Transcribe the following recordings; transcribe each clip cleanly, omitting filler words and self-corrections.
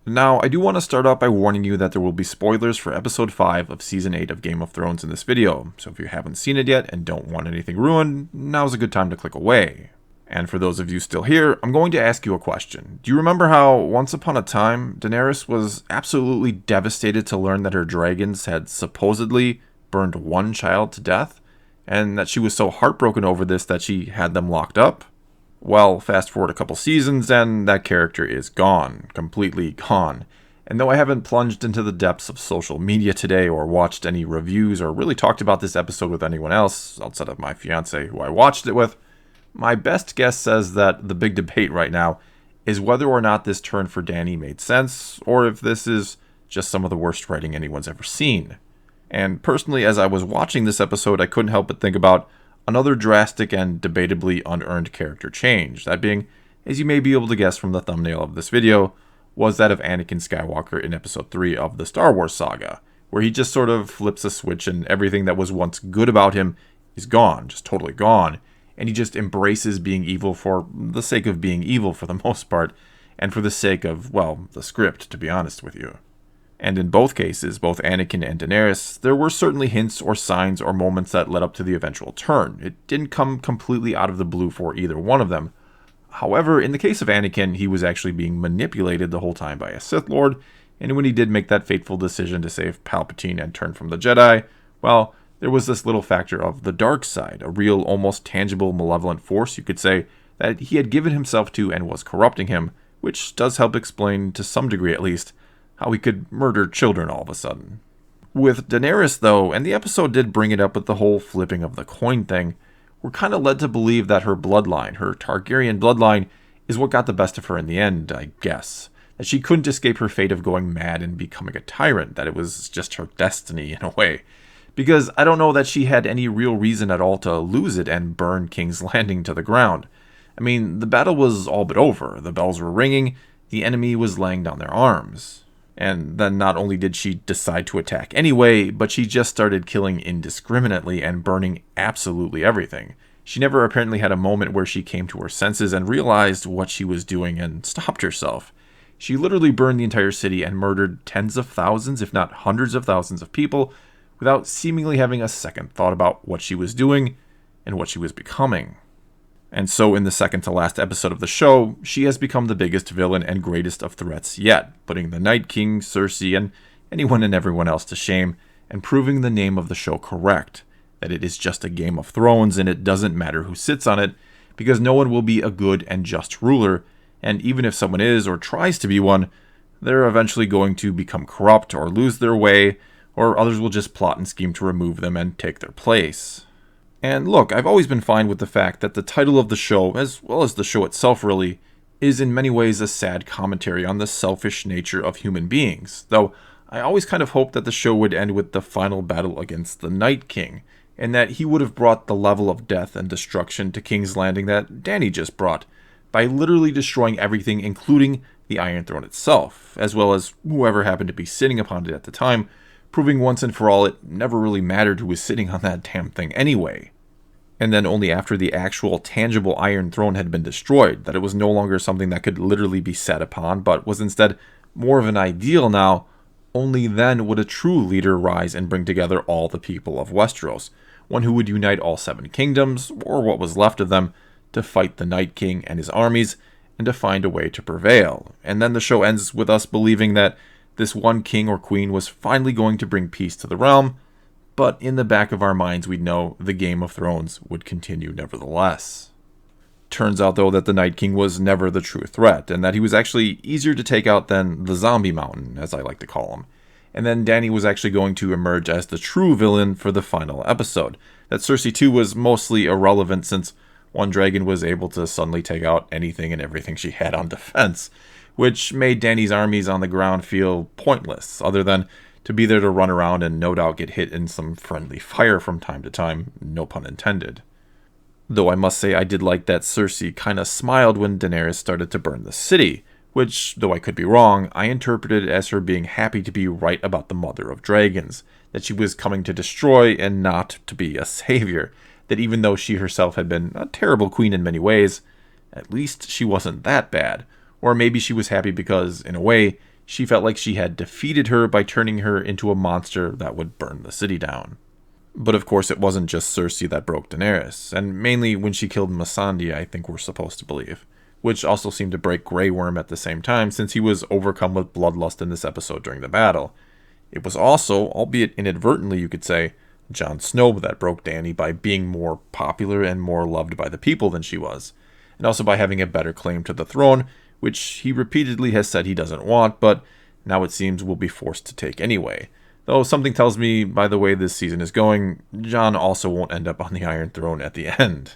Now, I do want to start out by warning you that there will be spoilers for episode 5 of season 8 of Game of Thrones in this video, so if you haven't seen it yet and don't want anything ruined, now's a good time to click away. And for those of you still here, I'm going to ask you a question. Do you remember how, once upon a time, Daenerys was absolutely devastated to learn that her dragons had supposedly burned one child to death, and that she was so heartbroken over this that she had them locked up? Well, fast forward a couple seasons, and that character is gone. Completely gone. And though I haven't plunged into the depths of social media today, or watched any reviews, or really talked about this episode with anyone else, outside of my fiance who I watched it with, my best guess says that the big debate right now is whether or not this turn for Dany made sense, or if this is just some of the worst writing anyone's ever seen. And personally, as I was watching this episode, I couldn't help but think about another drastic and debatably unearned character change. That being, as you may be able to guess from the thumbnail of this video, was that of Anakin Skywalker in episode 3 of the Star Wars saga, where he just sort of flips a switch and everything that was once good about him is gone, just totally gone, and he just embraces being evil for the sake of being evil for the most part, and for the sake of, well, the script, to be honest with you. And in both cases, both Anakin and Daenerys, there were certainly hints or signs or moments that led up to the eventual turn. It didn't come completely out of the blue for either one of them. However, in the case of Anakin, he was actually being manipulated the whole time by a Sith Lord, and when he did make that fateful decision to save Palpatine and turn from the Jedi, well, there was this little factor of the dark side, a real, almost tangible, malevolent force, you could say, that he had given himself to and was corrupting him, which does help explain, to some degree at least, how he could murder children all of a sudden. With Daenerys, though, and the episode did bring it up with the whole flipping of the coin thing, we're kind of led to believe that her bloodline, her Targaryen bloodline, is what got the best of her in the end, I guess. That she couldn't escape her fate of going mad and becoming a tyrant, that it was just her destiny in a way. Because I don't know that she had any real reason at all to lose it and burn King's Landing to the ground. I mean, the battle was all but over, the bells were ringing, the enemy was laying down their arms. And then not only did she decide to attack anyway, but she just started killing indiscriminately and burning absolutely everything. She never apparently had a moment where she came to her senses and realized what she was doing and stopped herself. She literally burned the entire city and murdered tens of thousands, if not hundreds of thousands of people, without seemingly having a second thought about what she was doing and what she was becoming. And so in the second to last episode of the show, she has become the biggest villain and greatest of threats yet, putting the Night King, Cersei, and anyone and everyone else to shame, and proving the name of the show correct, that it is just a Game of Thrones and it doesn't matter who sits on it, because no one will be a good and just ruler, and even if someone is or tries to be one, they're eventually going to become corrupt or lose their way, or others will just plot and scheme to remove them and take their place. And look, I've always been fine with the fact that the title of the show, as well as the show itself really, is in many ways a sad commentary on the selfish nature of human beings, though I always kind of hoped that the show would end with the final battle against the Night King, and that he would have brought the level of death and destruction to King's Landing that Dany just brought, by literally destroying everything including the Iron Throne itself, as well as whoever happened to be sitting upon it at the time, proving once and for all it never really mattered who was sitting on that damn thing anyway. And then only after the actual tangible Iron Throne had been destroyed, that it was no longer something that could literally be sat upon, but was instead more of an ideal now, only then would a true leader rise and bring together all the people of Westeros, one who would unite all 7 kingdoms, or what was left of them, to fight the Night King and his armies, and to find a way to prevail. And then the show ends with us believing that this one king or queen was finally going to bring peace to the realm, but in the back of our minds we'd know the Game of Thrones would continue nevertheless. Turns out though that the Night King was never the true threat, and that he was actually easier to take out than the Zombie Mountain, as I like to call him. And then Dany was actually going to emerge as the true villain for the final episode. That Cersei too was mostly irrelevant since one dragon was able to suddenly take out anything and everything she had on defense, which made Dany's armies on the ground feel pointless, other than to be there to run around and no doubt get hit in some friendly fire from time to time, no pun intended. Though I must say I did like that Cersei kinda smiled when Daenerys started to burn the city, which, though I could be wrong, I interpreted as her being happy to be right about the Mother of Dragons, that she was coming to destroy and not to be a savior, that even though she herself had been a terrible queen in many ways, at least she wasn't that bad. Or maybe she was happy because, in a way, she felt like she had defeated her by turning her into a monster that would burn the city down. But of course it wasn't just Cersei that broke Daenerys, and mainly when she killed Missandei, I think we're supposed to believe, which also seemed to break Grey Worm at the same time since he was overcome with bloodlust in this episode during the battle. It was also, albeit inadvertently you could say, Jon Snow that broke Dany by being more popular and more loved by the people than she was, and also by having a better claim to the throne, which he repeatedly has said he doesn't want, but now it seems will be forced to take anyway. Though something tells me, by the way this season is going, Jon also won't end up on the Iron Throne at the end.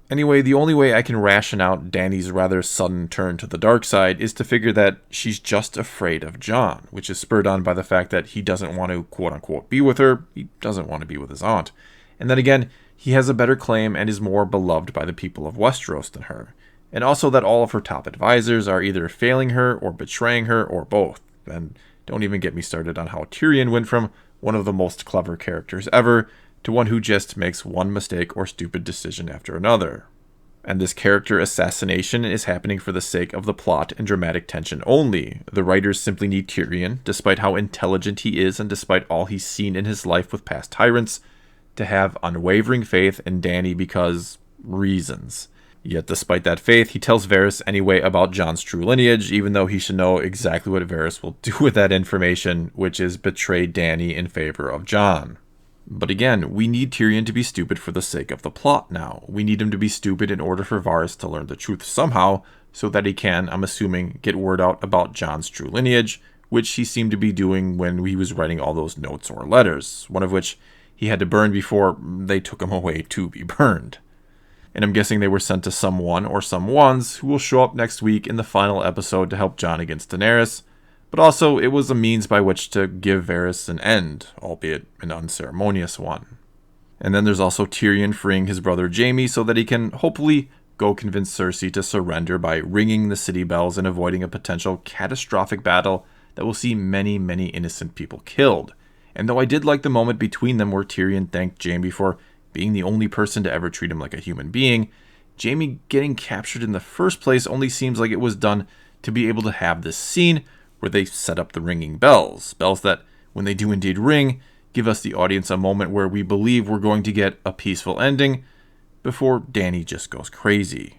Anyway, the only way I can ration out Dany's rather sudden turn to the dark side is to figure that she's just afraid of Jon, which is spurred on by the fact that he doesn't want to quote-unquote be with her, he doesn't want to be with his aunt. And then again, he has a better claim and is more beloved by the people of Westeros than her. And also that all of her top advisors are either failing her or betraying her or both. And don't even get me started on how Tyrion went from one of the most clever characters ever to one who just makes one mistake or stupid decision after another. And this character assassination is happening for the sake of the plot and dramatic tension only. The writers simply need Tyrion, despite how intelligent he is and despite all he's seen in his life with past tyrants, to have unwavering faith in Dany because reasons. Yet despite that faith, he tells Varys anyway about Jon's true lineage, even though he should know exactly what Varys will do with that information, which is betray Dany in favor of Jon. But again, we need Tyrion to be stupid for the sake of the plot now. We need him to be stupid in order for Varys to learn the truth somehow, so that he can, I'm assuming, get word out about Jon's true lineage, which he seemed to be doing when he was writing all those notes or letters, one of which he had to burn before they took him away to be burned. And I'm guessing they were sent to someone or someones who will show up next week in the final episode to help Jon against Daenerys, but also it was a means by which to give Varys an end, albeit an unceremonious one. And then there's also Tyrion freeing his brother Jaime so that he can hopefully go convince Cersei to surrender by ringing the city bells and avoiding a potential catastrophic battle that will see many, many innocent people killed. And though I did like the moment between them where Tyrion thanked Jaime for being the only person to ever treat him like a human being, Jaime getting captured in the first place only seems like it was done to be able to have this scene where they set up the ringing bells. Bells that, when they do indeed ring, give us the audience a moment where we believe we're going to get a peaceful ending before Dany just goes crazy.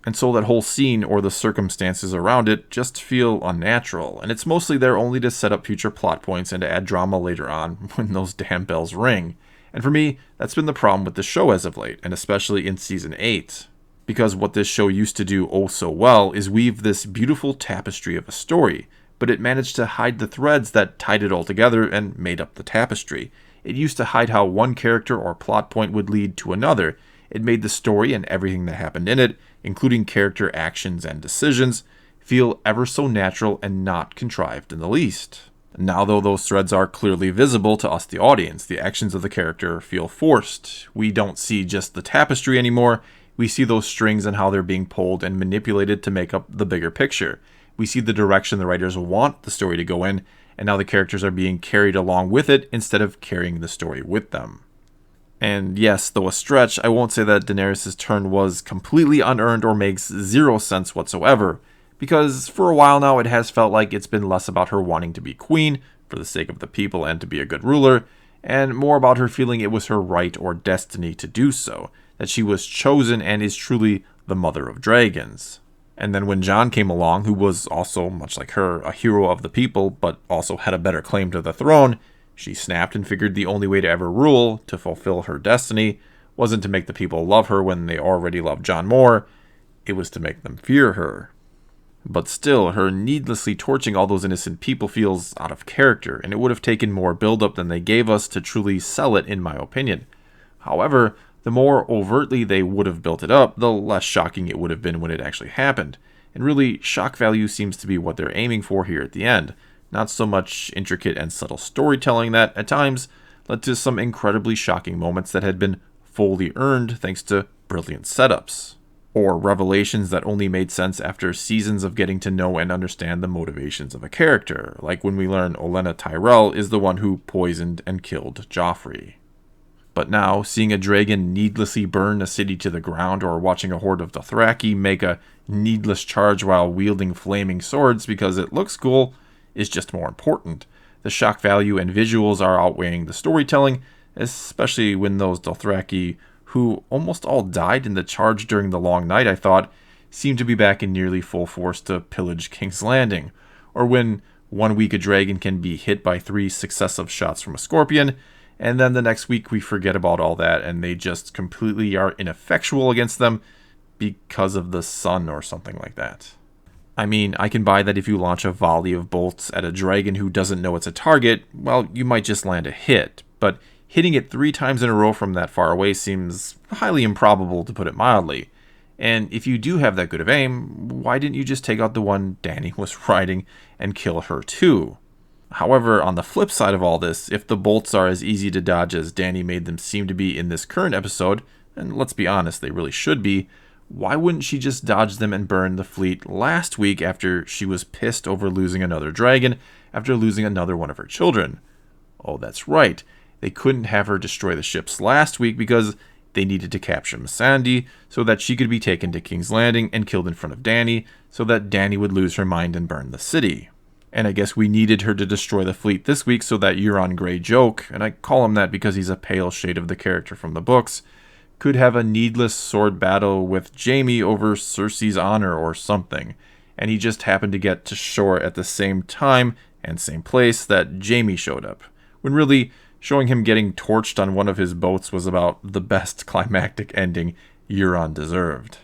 And so that whole scene or the circumstances around it just feel unnatural, and it's mostly there only to set up future plot points and to add drama later on when those damn bells ring. And for me, that's been the problem with the show as of late, and especially in Season 8. Because what this show used to do oh so well is weave this beautiful tapestry of a story, but it managed to hide the threads that tied it all together and made up the tapestry. It used to hide how one character or plot point would lead to another. It made the story and everything that happened in it, including character actions and decisions, feel ever so natural and not contrived in the least. Now, though those threads are clearly visible to us, the audience, the actions of the character feel forced. We don't see just the tapestry anymore. We see those strings and how they're being pulled and manipulated to make up the bigger picture. We see the direction the writers want the story to go in, and now the characters are being carried along with it instead of carrying the story with them. And yes, though a stretch, I won't say that Daenerys' turn was completely unearned or makes zero sense whatsoever, because for a while now it has felt like it's been less about her wanting to be queen for the sake of the people and to be a good ruler, and more about her feeling it was her right or destiny to do so, that she was chosen and is truly the mother of dragons. And then when Jon came along, who was also, much like her, a hero of the people, but also had a better claim to the throne, she snapped and figured the only way to ever rule, to fulfill her destiny, wasn't to make the people love her when they already loved Jon more, it was to make them fear her. But still, her needlessly torching all those innocent people feels out of character, and it would have taken more build-up than they gave us to truly sell it, in my opinion. However, the more overtly they would have built it up, the less shocking it would have been when it actually happened. And really, shock value seems to be what they're aiming for here at the end. Not so much intricate and subtle storytelling that, at times, led to some incredibly shocking moments that had been fully earned thanks to brilliant setups. Or revelations that only made sense after seasons of getting to know and understand the motivations of a character, like when we learn Olenna Tyrell is the one who poisoned and killed Joffrey. But now, seeing a dragon needlessly burn a city to the ground, or watching a horde of Dothraki make a needless charge while wielding flaming swords because it looks cool, is just more important. The shock value and visuals are outweighing the storytelling, especially when those Dothraki, who almost all died in the charge during the Long Night, I thought, seem to be back in nearly full force to pillage King's Landing. Or when 1 week a dragon can be hit by 3 successive shots from a scorpion, and then the next week we forget about all that and they just completely are ineffectual against them because of the sun or something like that. I mean, I can buy that if you launch a volley of bolts at a dragon who doesn't know it's a target, well, you might just land a hit, but hitting it 3 times in a row from that far away seems highly improbable, to put it mildly. And if you do have that good of aim, why didn't you just take out the one Dany was riding and kill her too? However, on the flip side of all this, if the bolts are as easy to dodge as Dany made them seem to be in this current episode, and let's be honest, they really should be, why wouldn't she just dodge them and burn the fleet last week after she was pissed over losing another dragon, after losing another one of her children? Oh, that's right. They couldn't have her destroy the ships last week because they needed to capture Missandei so that she could be taken to King's Landing and killed in front of Dany so that Dany would lose her mind and burn the city. And I guess we needed her to destroy the fleet this week so that Euron Greyjoke, and I call him that because he's a pale shade of the character from the books, could have a needless sword battle with Jaime over Cersei's honor or something. And he just happened to get to shore at the same time and same place that Jaime showed up, when really showing him getting torched on one of his boats was about the best climactic ending Euron deserved.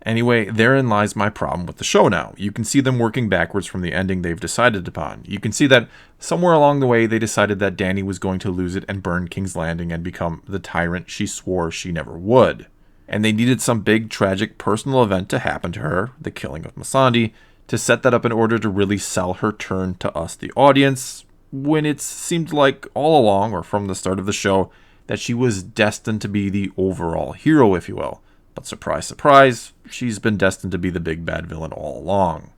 Anyway, therein lies my problem with the show now. You can see them working backwards from the ending they've decided upon. You can see that somewhere along the way they decided that Dany was going to lose it and burn King's Landing and become the tyrant she swore she never would. And they needed some big tragic personal event to happen to her, the killing of Missandei, to set that up in order to really sell her turn to us, the audience, when it seemed like all along, or from the start of the show, that she was destined to be the overall hero, if you will. But surprise, surprise, she's been destined to be the big bad villain all along.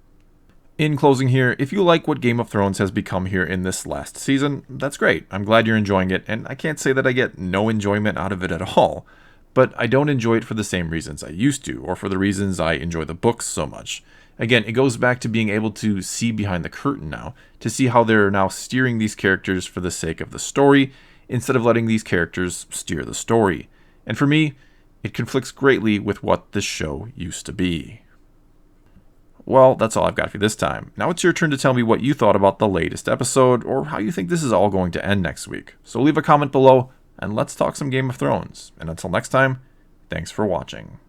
In closing here, if you like what Game of Thrones has become here in this last season, that's great. I'm glad you're enjoying it, and I can't say that I get no enjoyment out of it at all. But I don't enjoy it for the same reasons I used to, or for the reasons I enjoy the books so much. Again, it goes back to being able to see behind the curtain now, to see how they're now steering these characters for the sake of the story, instead of letting these characters steer the story. And for me, it conflicts greatly with what this show used to be. Well, that's all I've got for you this time. Now it's your turn to tell me what you thought about the latest episode, or how you think this is all going to end next week. So leave a comment below, and let's talk some Game of Thrones. And until next time, thanks for watching.